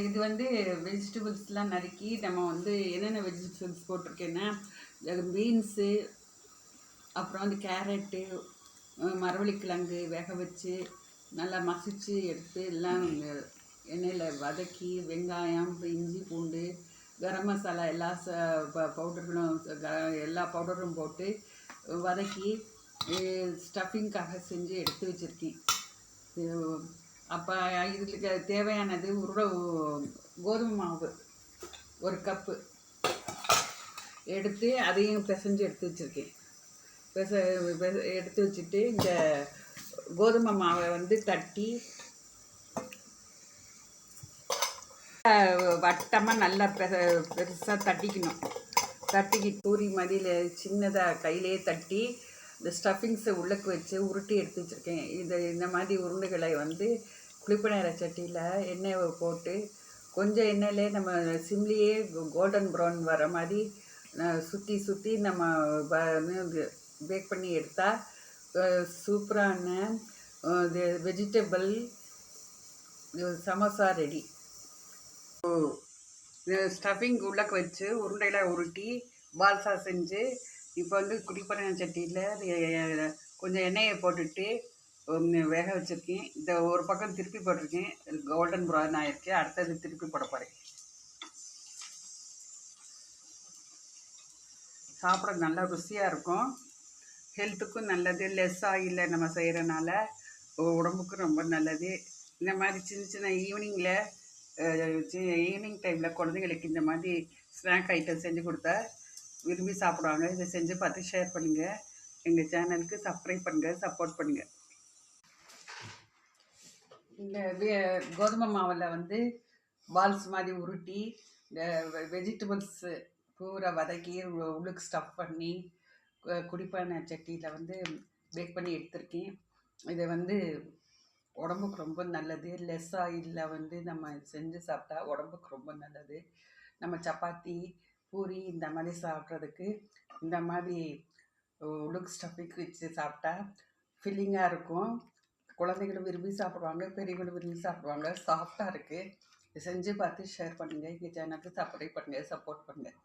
இது வந்து வெஜிடபிள்ஸ்லாம் நறுக்கி நம்ம வந்து என்னென்ன வெஜிடபிள்ஸ் போட்டிருக்கேன்னா பீன்ஸு, அப்புறம் வந்து கேரட்டு, மரவள்ளிக்கிழங்கு வேக வச்சு நல்லா மசிச்சு எடுத்து எல்லாம் எண்ணெயில் வதக்கி வெங்காயம், இஞ்சி, பூண்டு, கரம் மசாலா எல்லா பவுடர்களும் எல்லா பவுடரும் போட்டு வதக்கி ஸ்டஃபிங்காக செஞ்சு எடுத்து வச்சுருக்கேன். அப்போ இதுக்கு தேவையானது கோதுமை மாவு 1 கப்பு எடுத்து அதையும் பிசைஞ்சு எடுத்து வச்சுருக்கேன். எடுத்து வச்சுட்டு இந்த கோதுமை மாவை வந்து தட்டி வட்டமாக நல்லா பெருசாக தட்டிக்கணும். தட்டிக்கிட்டு பூரி மதியில் சின்னதாக கையிலே தட்டி இந்த ஸ்டஃபிங்ஸை உள்ளக்கு வச்சு உருட்டி எடுத்து வச்சுருக்கேன். இந்த மாதிரி உருண்டைகளை வந்து குழிப்பணியார சட்டியில் எண்ணெய் போட்டு கொஞ்சம் எண்ணெயிலே நம்ம சிம்லேயே கோல்டன் ப்ரௌன் வர மாதிரி சுற்றி நம்ம பேக் பண்ணி எடுத்தால் சூப்பரான வெஜிடபிள் சமோசா ரெடி. ஸ்டஃபிங் உள்ளக்க வச்சு உருண்டையில் உருட்டி பால்சா செஞ்சு இப்போ வந்து குழிப்பணியார சட்டியில் கொஞ்சம் எண்ணெயை போட்டுட்டு வேக வச்சுருக்கேன். இந்த ஒரு பக்கம் திருப்பி போட்டிருக்கேன், கோல்டன் ப்ரௌன் ஆயிடுச்சு. அடுத்தது திருப்பி போட போகிறேன். சாப்பிட நல்லா ருசியாக இருக்கும், ஹெல்த்துக்கும் நல்லது. லெஸ் ஆயிலில் நம்ம செய்கிறனால உடம்புக்கும் ரொம்ப நல்லது. இந்த மாதிரி சின்ன ஈவினிங்கில் ஈவினிங் டைமில் குழந்தைங்களுக்கு இந்த மாதிரி ஸ்நாக் ஐட்டம் செஞ்சு கொடுத்தா விரும்பி சாப்பிடுவாங்க. இதை செஞ்சு பார்த்து ஷேர் பண்ணுங்கள். எங்கள் சேனலுக்கு சப்ஸ்கிரைப் பண்ணுங்கள், சப்போர்ட் பண்ணுங்கள். இந்த கோதுமை மாவில் வந்து பால்ஸ் மாதிரி உருட்டி இந்த வெஜிடபிள்ஸு பூரா வதக்கி உள்ளுக்கு ஸ்டஃப் பண்ணி குழிப்பணியார சட்டியில் வந்து பேக் பண்ணி எடுத்திருக்கேன். இதை வந்து உடம்புக்கு ரொம்ப நல்லது. லெஸ் ஆயிலில் வந்து நம்ம செஞ்சு சாப்பிட்டா உடம்புக்கு ரொம்ப நல்லது. நம்ம சப்பாத்தி, பூரி இந்த மாதிரி சாப்பிட்றதுக்கு இந்த மாதிரி உள்ளுக்கு ஸ்டஃபிங் வச்சு சாப்பிட்டா ஃபில்லிங்காக இருக்கும். குழந்தைகளும் விரும்பி சாப்பிடுவாங்க, பெரியவங்களும் விரும்பி சாப்பிடுவாங்க. சாஃப்டாக இருக்குது. செஞ்சு பார்த்து ஷேர் பண்ணுங்கள். எங்கள் சேனலுக்கு சப்ஸ்கிரைப் பண்ணுங்கள், சப்போர்ட் பண்ணுங்கள்.